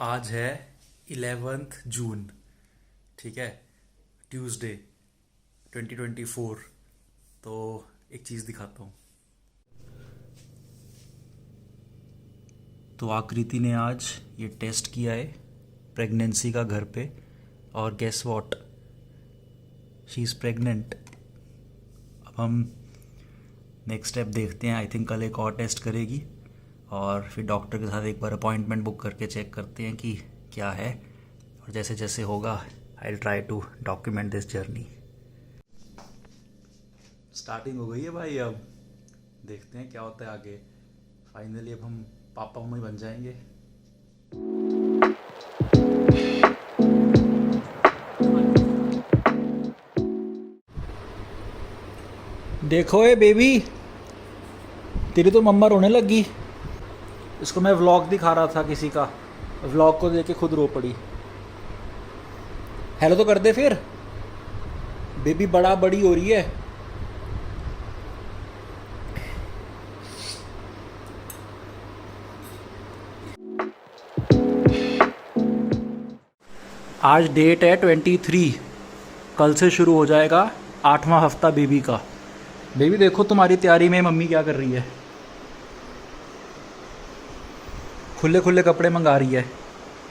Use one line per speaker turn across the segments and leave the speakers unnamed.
आज है 11th जून, ठीक है, ट्यूसडे 2024। तो एक चीज़ दिखाता हूँ। तो आकृति ने आज ये टेस्ट किया है प्रेगनेंसी का घर पे, और guess what, she is pregnant. अब हम नेक्स्ट स्टेप देखते हैं। आई थिंक कल एक और टेस्ट करेगी और फिर डॉक्टर के साथ एक बार अपॉइंटमेंट बुक करके चेक करते हैं कि क्या है, और जैसे जैसे होगा I will try to document this journey. Starting हो गई है भाई, अब देखते हैं क्या होता है आगे। फाइनली अब हम पापा मम्मी बन जाएंगे। देखो ये बेबी, तेरी तो मम्मा रोने लगी। इसको मैं व्लॉग दिखा रहा था किसी का, व्लॉग को देख के खुद रो पड़ी। हेलो तो कर दे फिर। बेबी बड़ा बड़ी हो रही है। आज डेट है 23, कल से शुरू हो जाएगा 8वां हफ्ता बेबी का। बेबी देखो तुम्हारी तैयारी में मम्मी क्या कर रही है। खुले खुले कपड़े मंगा रही है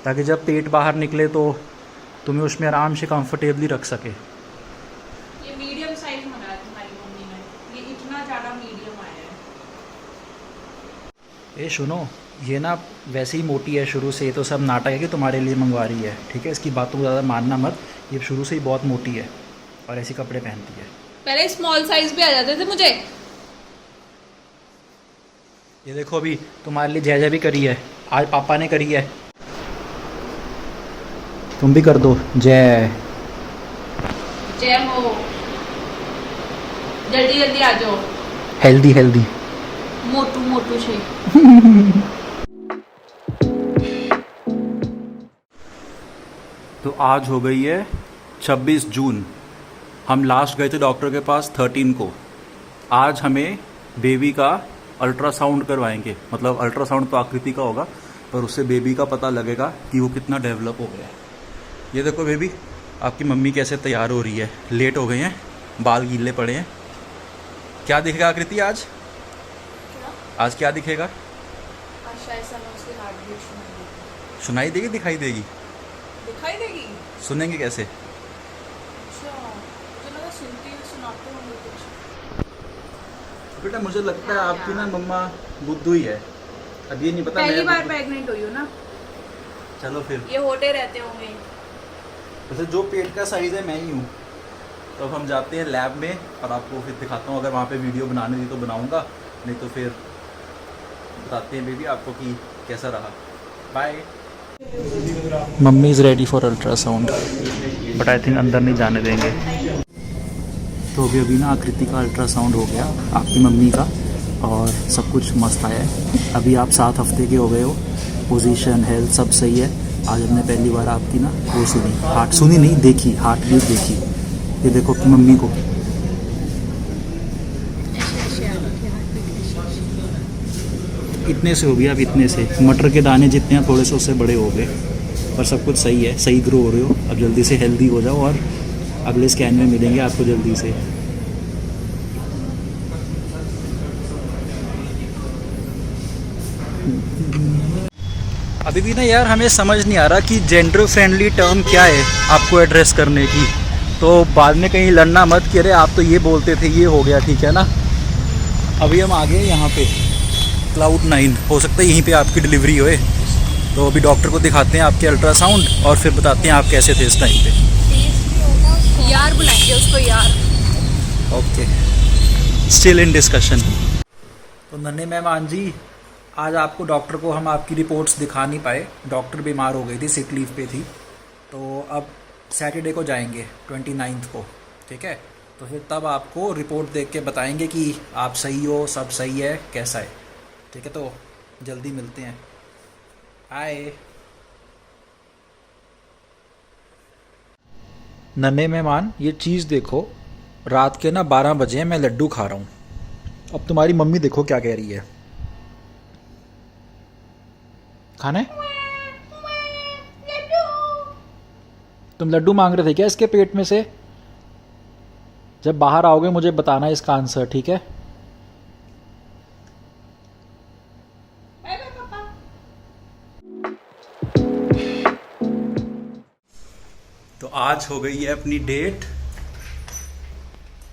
ताकि जब पेट बाहर निकले तो तुम्हें उसमें आराम से कंफर्टेबली रख सके।
ये मीडियम साइज मंगाया तुम्हारी मम्मी ने, ये इतना ज़्यादा मीडियम आया है।
ए सुनो, ये ना वैसे ही मोटी है शुरू से, तो सब नाटक है कि तुम्हारे लिए मंगवा रही है, ठीक है। इसकी बातों को ज़्यादा मानना मत, ये शुरू से ही बहुत मोटी है और ऐसे कपड़े पहनती है।
पहले स्मॉल साइज भी आ जाते थे मुझे।
ये देखो अभी तुम्हारे लिए जय जय भी करी है, आज पापा ने करी है। तुम भी कर दो जय।
जय हो, जल्दी जल्दी आ जाओ।
हेल्दी हेल्दी
मोटू मोटू से।
तो आज हो गई है 26 जून। हम लास्ट गए थे डॉक्टर के पास 13 को। आज हमें बेबी का अल्ट्रासाउंड करवाएंगे, मतलब अल्ट्रासाउंड तो आकृति का होगा, पर उससे बेबी का पता लगेगा कि वो कितना डेवलप हो गया है। ये देखो बेबी, आपकी मम्मी कैसे तैयार हो रही है। लेट हो गए हैं, बाल गीले पड़े हैं। क्या दिखेगा आकृति आज? आज क्या दिखेगा? सुनाई देगी, दिखाई देगी?
दिखाई देगी।
सुनेंगे कैसे? बेटा मुझे लगता है आपकी ना मम्मा बुद्धू ही है। अब ये नहीं पता
पहली
मैं
बार
बुद्धू-
प्रेग्नेंट हुई हो ना,
चलो फिर,
ये होते रहते होंगे।
वैसे जो पेट का साइज़ है मैं ही हूँ। तो अब हम जाते हैं लैब में और आपको फिर दिखाता हूँ। अगर वहाँ पे वीडियो बनाने दी तो बनाऊँगा, नहीं तो फिर बताते हैं बेबी आपको कि कैसा रहा। Bye. Mummy is ready for ultrasound, but I think अंदर नहीं जाने देंगे। तो अभी ना आकृति का अल्ट्रासाउंड हो गया, आपकी मम्मी का, और सब कुछ मस्त आया है। अभी आप 7 हफ्ते के हो गए हो, पोजीशन हेल्थ सब सही है। आज हमने पहली बार आपकी ना वो सुनी, हार्ट सुनी नहीं देखी, हार्ट बीट देखी। ये देखो अपनी मम्मी को, इतने से हो गया, अब इतने से मटर के दाने जितने हैं थोड़े से उससे बड़े हो गए, पर सब कुछ सही है, सही ग्रो हो रहे हो। अब जल्दी से हेल्दी हो जाओ और अगले स्कैन में मिलेंगे आपको जल्दी से। अभी भी ना यार हमें समझ नहीं आ रहा कि जेंडर फ्रेंडली टर्म क्या है आपको एड्रेस करने की। तो बाद में कहीं लड़ना मत कि अरे आप तो ये बोलते थे, ये हो गया, ठीक है ना। अभी हम आ गए यहाँ पे क्लाउड 9, हो सकता है यहीं पे आपकी डिलीवरी होए। तो अभी डॉक्टर को दिखाते हैं आपके अल्ट्रासाउंड और फिर बताते हैं आप कैसे थे इस टाइम पे।
यार बुलाएंगे उसको यार।
Okay, still in discussion. तो नन्हे मेहमान जी, आज आपको डॉक्टर को हम आपकी रिपोर्ट्स दिखा नहीं पाए, डॉक्टर बीमार हो गई थी, सिक लीव पे थी। तो अब सैटरडे को जाएंगे 29 को, ठीक है। तो फिर तब आपको रिपोर्ट देख के बताएंगे कि आप सही हो, सब सही है, कैसा है, ठीक है। तो जल्दी मिलते हैं, बाय। नन्हे मेहमान, ये चीज़ देखो, रात के ना 12 बजे हैं, मैं लड्डू खा रहा हूँ। अब तुम्हारी मम्मी देखो क्या कह रही है। खाना है?
तुम लड्डू मांग रहे थे क्या इसके पेट में से? जब बाहर आओगे मुझे बताना इसका आंसर, ठीक है?
बाय बाय पापा।
तो आज हो गई है अपनी डेट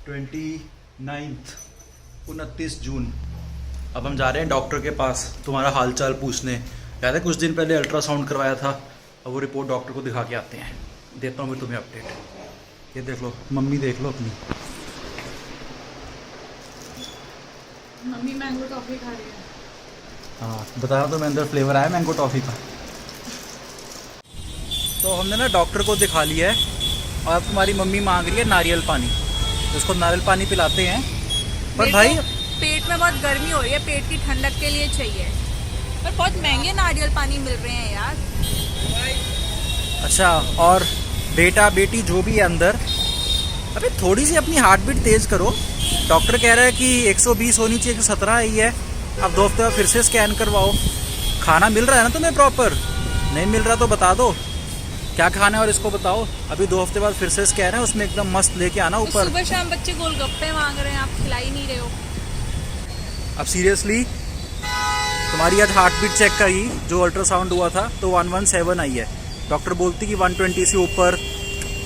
29 जून। अब हम जा रहे हैं डॉक्टर के पास तुम्हारा हालचाल पूछने। याद है कुछ दिन पहले अल्ट्रासाउंड करवाया था, अब वो रिपोर्ट डॉक्टर को दिखा के आते हैं। देता हूँ फिर तुम्हें अपडेट। ये देख लो, मम्मी देख लो अपनी।
मम्मी मैंगो टॉफी खा रही है।
हाँ बताया तो मैं, अंदर फ्लेवर आया मैंगो टॉफ़ी का। तो हमने ना डॉक्टर को दिखा लिया है और अब तुम्हारी मम्मी मांग रही है नारियल पानी, तो उसको नारियल पानी पिलाते हैं। पर भाई
पेट में बहुत गर्मी हो रही है, पेट की ठंडक के लिए चाहिए, पर बहुत महंगे नारियल पानी मिल रहे हैं यार।
अच्छा, और बेटा बेटी जो भी है अंदर, अबे थोड़ी सी अपनी हार्ट बीट तेज करो। डॉक्टर कह रहा है कि 120 होनी चाहिए, 117 आई है। अब 2 हफ्ते बाद फिर से स्कैन करवाओ। खाना मिल रहा है ना तुम्हें प्रॉपर? नहीं मिल रहा तो बता दो क्या खाना है और इसको बताओ। अभी 2 हफ्ते बाद फिर से स्कैन है, उसमें एकदम मस्त लेके आना ऊपर।
सुबह शाम बच्चे गोलगप्पे मांग रहे हैं, आप खिला ही नहीं रहे हो।
अब सीरियसली तुम्हारी आज हार्ट बीट चेक करी, जो अल्ट्रासाउंड हुआ था तो 117 आई है। डॉक्टर बोलती कि 120 से ऊपर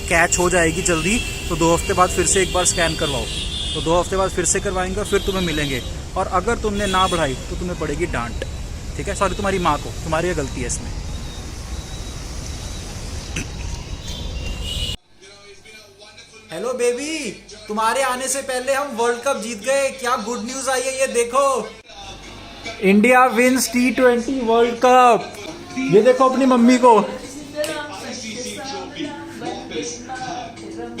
कैच हो जाएगी जल्दी, तो 2 हफ्ते बाद फिर से एक बार स्कैन करवाओ। तो 2 हफ्ते बाद फिर से करवाएंगे और फिर तुम्हें मिलेंगे। और अगर तुमने ना बढ़ाई तो तुम्हें पड़ेगी डांट, ठीक है? सॉरी, तुम्हारी माँ को, तुम्हारी ये गलती है इसमें। हेलो बेबी, तुम्हारे आने से पहले हम वर्ल्ड कप जीत गए। क्या गुड न्यूज आई है, ये देखो। India wins T20 world cup. ये देखो अपनी मम्मी को।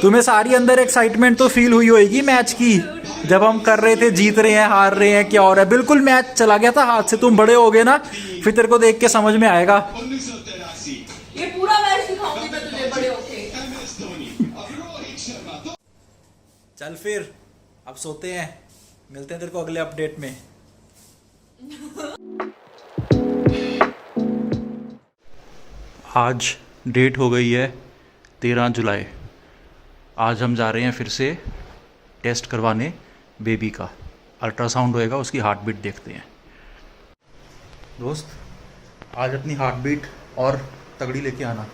तुम्हें सारी अंदर एक्साइटमेंट तो फील हुई होगी मैच की, जब हम कर रहे थे जीत रहे हैं हार रहे हैं क्या हो रहा है। बिल्कुल मैच चला गया था हाथ से। तुम बड़े हो गए ना, फिर तेरे को देख के समझ में आएगा।
ये पूरा मैच दिखाऊंगी मैं तुझे बड़े होके।
चल फिर अब सोते हैं, मिलते हैं तेरे को अगले अपडेट में। आज डेट हो गई है 13 जुलाई। आज हम जा रहे हैं फिर से टेस्ट करवाने बेबी का। अल्ट्रासाउंड होएगा, उसकी हार्ट बीट देखते हैं। दोस्त, आज अपनी हार्ट बीट और तगड़ी लेके आना।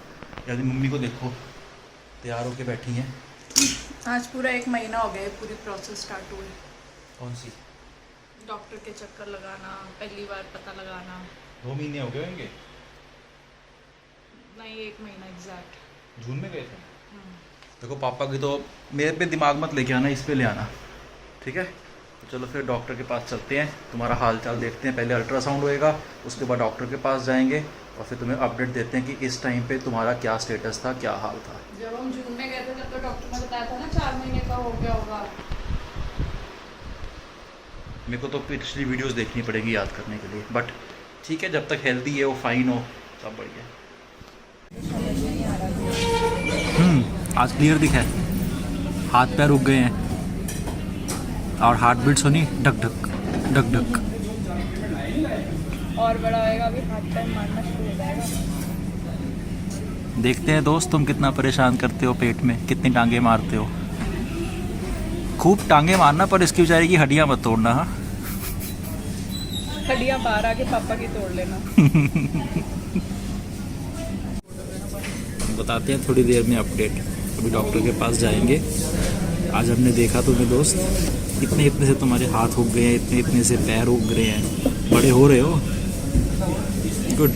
यानी मम्मी को देखो, तैयार होके बैठी हैं।
आज पूरा 1 महीना हो गया है पूरी प्रोसेस स्टार्ट हुई।
कौन सी?
डॉक्टर के चक्कर लगाना, पहली बार पता लगाना।
2 महीने हो गए होंगे।
नहीं, 1 महीना एग्जैक्ट।
जून में गए थे। देखो पापा की तो मेरे पे दिमाग मत लेके आना, इस पे ले आना, ठीक है? तो चलो फिर डॉक्टर के पास चलते हैं, तुम्हारा हाल चाल देखते हैं। पहले अल्ट्रासाउंड होएगा, उसके बाद डॉक्टर के पास जाएंगे और फिर तुम्हें अपडेट देते हैं कि इस टाइम पे तुम्हारा क्या स्टेटस था, क्या हाल था।
जब हम जून में गए थे तब तो डॉक्टर ने बताया था ना 4 महीने का हो गया होगा।
मेरे को तो पिछली वीडियोस देखनी पड़ेगी याद करने के लिए, बट ठीक है, जब तक हेल्दी है, वो फाइन हो, सब बढ़िया। आज क्लियर दिखा है, हाथ पैर रुक गए हैं और हार्ट बीट सुनी, डक डक डक डक।
और बड़ा होएगा, अभी हाथ पैर मारना शुरू हो जाएगा।
देखते हैं दोस्त, तुम कितना परेशान करते हो पेट में, कितनी टांगे मारते हो। खूब टांगे मारना, पर इसकी बेचारी की हड्डियां मत तोड़ना। हाँ,
हड्डियां बाहर आके पापा की तोड़ लेना।
बताते हैं थोड़ी देर में अपडेट। अभी डॉक्टर के पास जाएंगे। आज हमने देखा तुम्हें दोस्त, इतने इतने से तुम्हारे हाथ उग गए हैं, इतने इतने से पैर उग रहे हैं, बड़े हो रहे हो। गुड।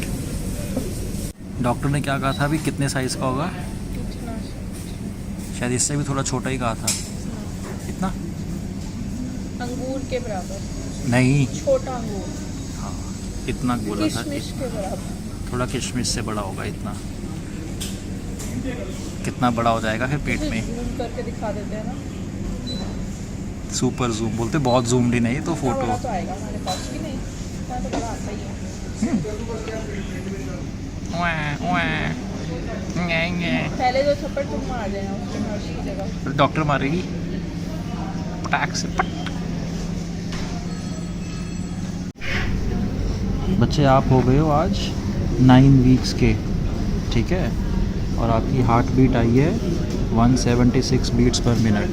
डॉक्टर ने क्या कहा था अभी, कितने साइज का होगा? शायद इससे भी थोड़ा छोटा ही कहा था। इतना?
अंगूर के बराबर
नहीं,
छोटा अंगूर।
हाँ इतना बोला था।
किशमिश के बराबर।
थोड़ा किशमिश से बड़ा होगा। इतना कितना बड़ा हो जाएगा फिर पेट में?
जूम करके दिखा देते हैं ना,
सुपर जूम बोलते, बहुत जूम्ड ही नहीं तो
इतना
फोटो।
बड़ा तो आएगा हमारे पास भी नहीं, इतना तो बड़ा आता ही है। पहले जो थप्पड़ तुम मार देना उसकी मर्जी की जगह।
डॉक्टर मारेगी पटाक से पट। बच्चे आप हो गए हो आज 9 वीक्स के, ठीक है?
और आपकी हार्ट बीट आई है 176 बीट्स पर मिनट।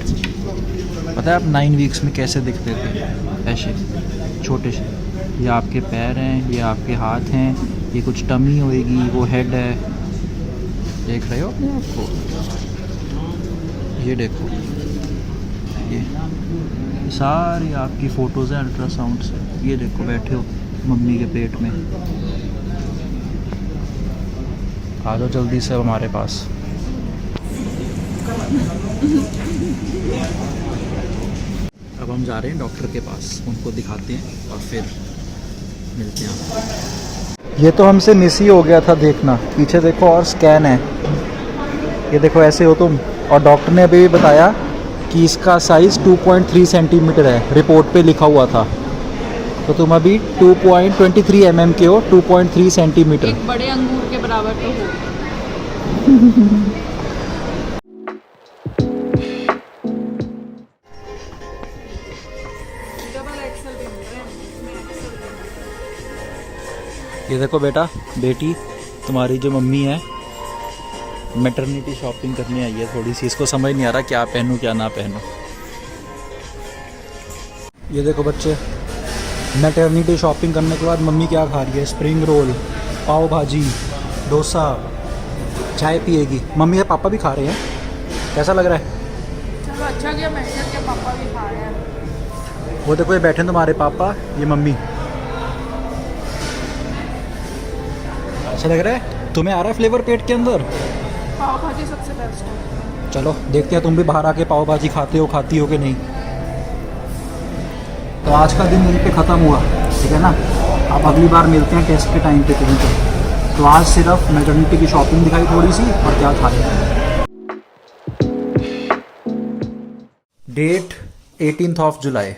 पता है आप 9 वीक्स में कैसे दिखते थे? ऐसे छोटे से। ये आपके पैर हैं, ये आपके हाथ हैं, ये कुछ टमी होएगी, वो हेड है। देख रहे हो अपने आप को? ये देखो, ये सारी आपकी फ़ोटोज़ हैं अल्ट्रासाउंड से। ये देखो बैठे हो मम्मी के पेट में। आ जाओ जल्दी से हमारे पास। अब हम जा रहे हैं डॉक्टर के पास, उनको दिखाते हैं और फिर मिलते हैं। ये तो हमसे मिस ही हो गया था देखना। पीछे देखो और स्कैन है, ये देखो ऐसे हो तुम। और डॉक्टर ने अभी भी बताया कि इसका साइज़ 2.3 सेंटीमीटर है, रिपोर्ट पे लिखा हुआ था। तो तुम अभी 2.23 mm के हो, 2.3 सेंटीमीटर।
एक बड़े अंगूर के बराबर तो हो।
ये देखो बेटा, बेटी तुम्हारी जो मम्मी है मैटरनिटी शॉपिंग करने आई है थोड़ी सी। इसको समझ नहीं आ रहा क्या पहनूं क्या ना पहनूं। ये देखो बच्चे, मैटरनिटी शॉपिंग करने के बाद मम्मी क्या खा रही है? स्प्रिंग रोल, पाव भाजी, डोसा, चाय पिएगी। मम्मी और पापा भी खा रहे हैं। कैसा लग रहा है?
चलो अच्छा किया मेहनत के पापा भी खा रहे हैं।
वो देखो ये बैठे हैं तुम्हारे पापा, ये मम्मी। अच्छा लग रहा है? तुम्हें आ रहा है फ्लेवर पेट के अंदर?
पाव भाजी सबसे बेस्ट है।
चलो देखते हैं तुम भी बाहर आके पाव भाजी खाते हो, खाती हो कि नहीं। तो आज का दिन यहीं पे ख़त्म हुआ, ठीक है ना। अब अगली बार मिलते हैं टेस्ट के टाइम पे कहीं पे। तो आज सिर्फ मैटरनिटी की शॉपिंग दिखाई थोड़ी सी और क्या खा लिया। डेट 18 जुलाई।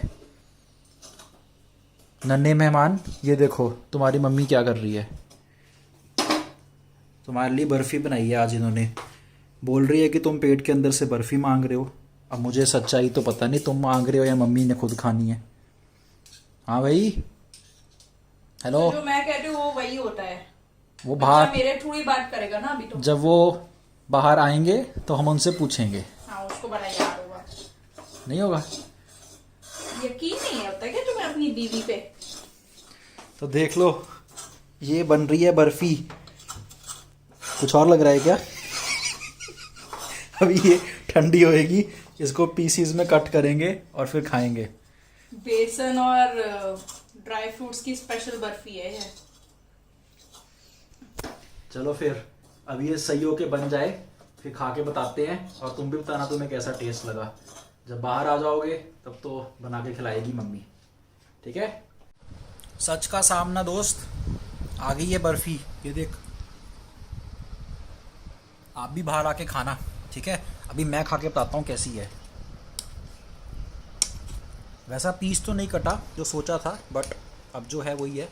नन्हे मेहमान, ये देखो तुम्हारी मम्मी क्या कर रही है। तुम्हारे लिए बर्फ़ी बनाई है आज इन्होंने। बोल रही है कि तुम पेट के अंदर से बर्फ़ी मांग रहे हो। अब मुझे सच्चाई तो पता नहीं, तुम मांग रहे हो या मम्मी ने खुद खानी है। हाँ भाई, हेलो।
जो मैं कहती हूँ वो वही होता है।
वो बाहर,
मेरे थ्रू ही बात करेगा ना अभी तो।
जब वो बाहर आएंगे तो हम उनसे पूछेंगे।
हाँ, उसको बड़ा याद होगा।
नहीं होगा?
यकीन नहीं होता क्या तुम्हें अपनी बीवी पे?
तो देख लो, ये बन रही है बर्फ़ी। कुछ और लग रहा है क्या? अभी ये ठंडी होएगी, इसको पीसीज में कट करेंगे और फिर खाएंगे।
बेसन और ड्राई फ्रूट्स की स्पेशल बर्फी है ये।
चलो फिर अभी ये सही होके बन जाए, फिर खा के बताते हैं। और तुम भी बताना तुम्हें कैसा टेस्ट लगा। जब बाहर आ जाओगे तब तो बना के खिलाएगी मम्मी, ठीक है। सच का सामना दोस्त, आ गई है बर्फ़ी, ये देख। आप भी बाहर आके खाना, ठीक है। अभी मैं खा के बताता हूँ कैसी है। वैसा पीस तो नहीं कटा जो सोचा था, बट अब जो है वही है।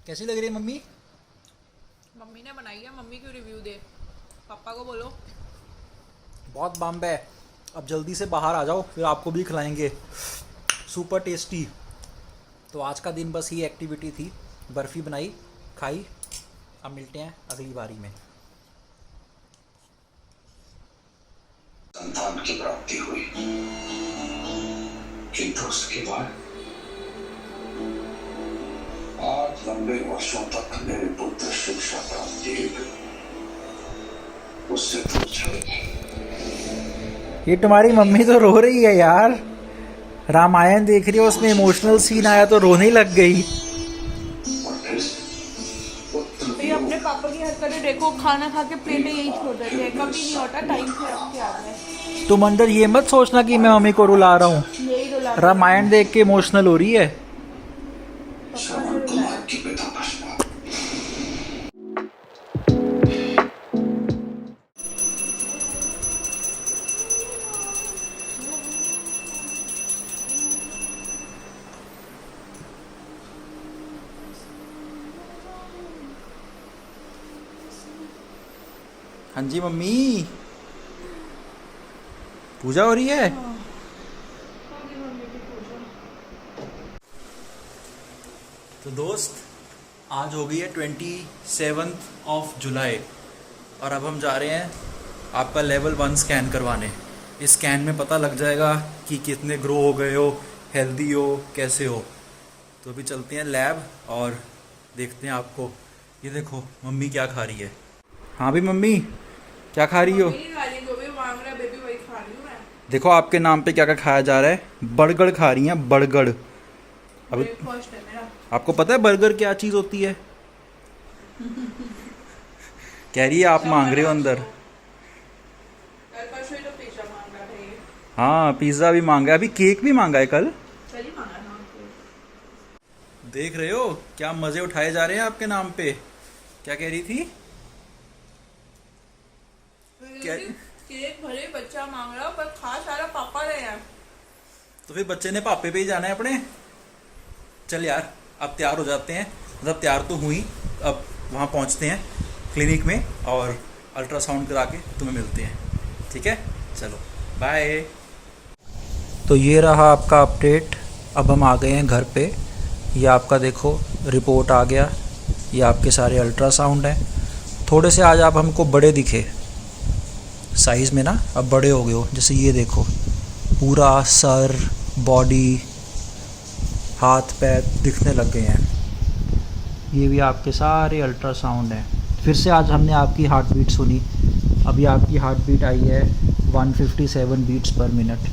कैसी लग रही है मम्मी?
मम्मी ने बनाई है, मम्मी क्यों रिव्यू दे? पापा को बोलो।
बहुत बम्ब है। अब जल्दी से बाहर आ जाओ, फिर आपको भी खिलाएंगे। Super tasty. तो आज का दिन बस ये एक्टिविटी थी, बर्फ़ी बनाई, खाई। अब मिलते हैं अगली बारी में।
संतान की प्राप्ति हुई, किंतु उसके बाद 8 लंबे वर्षों तक मेरे पुत्र शिक्षा प्राप्त किए, उससे दूर चले गए।
ये तुम्हारी मम्मी तो रो रही है यार। रामायण देख रही है, उसमें इमोशनल सीन आया तो रोने लग गई।
ये अपने पापा की हरकतें देखो, खाना खा के प्लेटें यही छोड़ देते हैं, कभी नहीं होता टाइम से रख के आ गए।
तुम अंदर ये मत सोचना कि मैं मम्मी को रुला रहा हूँ।
यही रुला।
रामायण देख के इमोशनल हो रही है। हाँ जी मम्मी, पूजा हो रही है।
तो दोस्त आज हो गई है 27 जुलाई और अब हम जा रहे हैं आपका लेवल 1 स्कैन करवाने। इस स्कैन में पता लग जाएगा कि कितने ग्रो हो गए हो, हेल्दी हो, कैसे हो। तो अभी चलते हैं लैब और देखते हैं आपको। ये देखो मम्मी क्या खा रही है। हाँ भी मम्मी क्या खा रही हो?
जो भी मांग रहा है बेबी वही खा रही हूँ मैं।
देखो आपके नाम पे क्या क्या खाया जा रहा है। बर्गर खा रही हैं, बर्गर। अब
ब्रेकफास्ट है मेरा।
आपको पता है बर्गर क्या चीज़ होती है? कह रही है आप मांग रहे हो अंदर।
कल परसों ही तो पिज्जा मांग रहा था ये।
हाँ पिज़्ज़ा भी मांगा है, अभी केक भी मांगा है कल।
चलिए मांगा था।
देख रहे हो क्या मज़े उठाए जा रहे हैं आपके नाम पे। क्या कह रही थी? क्या?
केक भले बच्चा मांग रहा पर खा सारा पापा रहे हैं।
तो फिर बच्चे ने पापे पे ही जाना है अपने। चल यार अब तैयार हो जाते हैं, मतलब तैयार तो हुई, अब वहाँ पहुँचते हैं क्लिनिक में और अल्ट्रासाउंड करा के तुम्हें मिलते हैं। ठीक है चलो बाय।
तो ये रहा आपका अपडेट। अब हम आ गए हैं घर पे। ये आपका देखो रिपोर्ट आ गया। ये आपके सारे अल्ट्रासाउंड हैं। थोड़े से आज आप हमको बड़े दिखे साइज़ में ना, अब बड़े हो गए हो। जैसे ये देखो पूरा सर, बॉडी, हाथ पैर दिखने लग गए हैं। ये भी आपके सारे अल्ट्रासाउंड हैं। फिर से आज हमने आपकी हार्ट बीट सुनी। अभी आपकी हार्ट बीट आई है 157 बीट्स पर मिनट।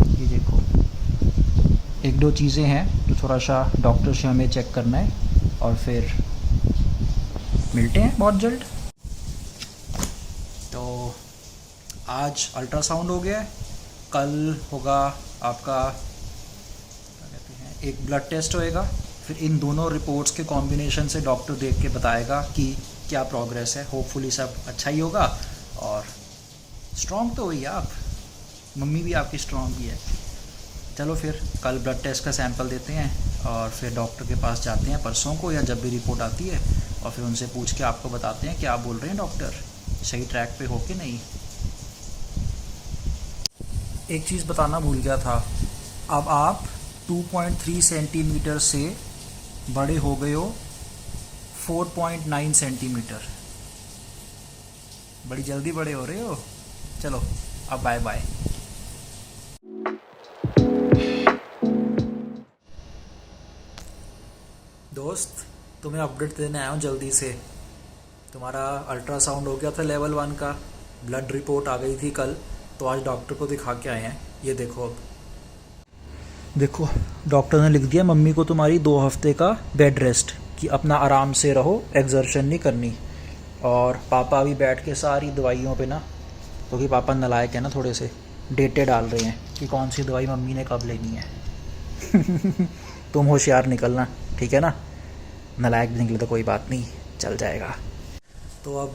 ये देखो एक दो चीज़ें हैं जो थोड़ा सा डॉक्टर से हमें चेक करना है और फिर मिलते हैं बहुत जल्द। तो आज अल्ट्रासाउंड हो गया है, कल होगा आपका क्या कहते हैं, एक ब्लड टेस्ट होएगा। फिर इन दोनों रिपोर्ट्स के कॉम्बिनेशन से डॉक्टर देख के बताएगा कि क्या प्रोग्रेस है। होपफुली सब अच्छा ही होगा। और स्ट्रॉन्ग तो हुई आप, मम्मी भी आपकी स्ट्रॉन्ग भी है। चलो फिर कल ब्लड टेस्ट का सैंपल देते हैं और फिर डॉक्टर के पास जाते हैं परसों को या जब भी रिपोर्ट आती है, और फिर उनसे पूछ के आपको बताते हैं क्या बोल रहे हैं डॉक्टर, सही ट्रैक पे हो कि नहीं। एक चीज़ बताना भूल गया था, अब आप 2.3 सेंटीमीटर से बड़े हो गए हो 4.9 सेंटीमीटर। बड़ी जल्दी बड़े हो रहे हो। चलो अब बाय बाय। दोस्त तुम्हें अपडेट देने आया हूँ जल्दी से। तुम्हारा अल्ट्रासाउंड हो गया था लेवल 1 का, ब्लड रिपोर्ट आ गई थी कल, तो आज डॉक्टर को दिखा के आए हैं। ये देखो अब देखो डॉक्टर ने लिख दिया मम्मी को तुम्हारी 2 हफ्ते का बेड रेस्ट, कि अपना आराम से रहो, एक्सर्शन नहीं करनी। और पापा अभी बैठ के सारी दवाइयों पे ना, क्योंकि पापा नालायक है ना, थोड़े से डेटे डाल रहे हैं कि कौन सी दवाई मम्मी ने कब लेनी है। तुम होशियार निकलना, ठीक है ना। नालायक भी निकले तो कोई बात नहीं, चल जाएगा। तो अब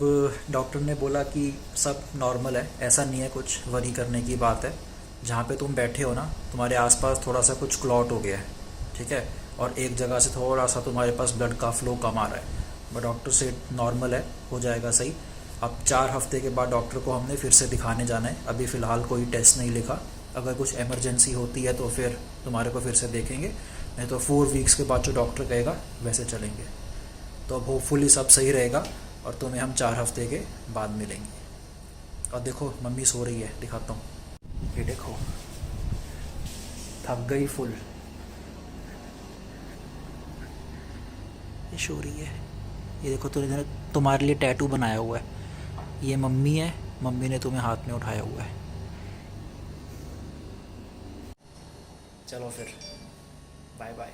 डॉक्टर ने बोला कि सब नॉर्मल है, ऐसा नहीं है कुछ वरी करने की बात है। जहाँ पे तुम बैठे हो ना, तुम्हारे आसपास थोड़ा सा कुछ क्लॉट हो गया है, ठीक है, और एक जगह से थोड़ा सा तुम्हारे पास ब्लड का फ्लो कम आ रहा है। बट डॉक्टर से नॉर्मल है, हो जाएगा सही। अब 4 हफ्ते के बाद डॉक्टर को हमने फिर से दिखाने जाना है। अभी फ़िलहाल कोई टेस्ट नहीं लिखा, अगर कुछ इमरजेंसी होती है तो फिर तुम्हारे को फिर से देखेंगे, नहीं तो 4 वीक्स के बाद जो डॉक्टर कहेगा वैसे चलेंगे। तो अब होपफुली सब सही रहेगा और तुम्हें हम 4 हफ्ते के बाद मिलेंगे। और देखो मम्मी सो रही है, दिखाता हूँ। ये देखो थक गई फुल, ये सो रही है। ये देखो तुम्हारे लिए टैटू बनाया हुआ है। ये मम्मी है, मम्मी ने तुम्हें हाथ में उठाया हुआ है। चलो फिर बाय बाय।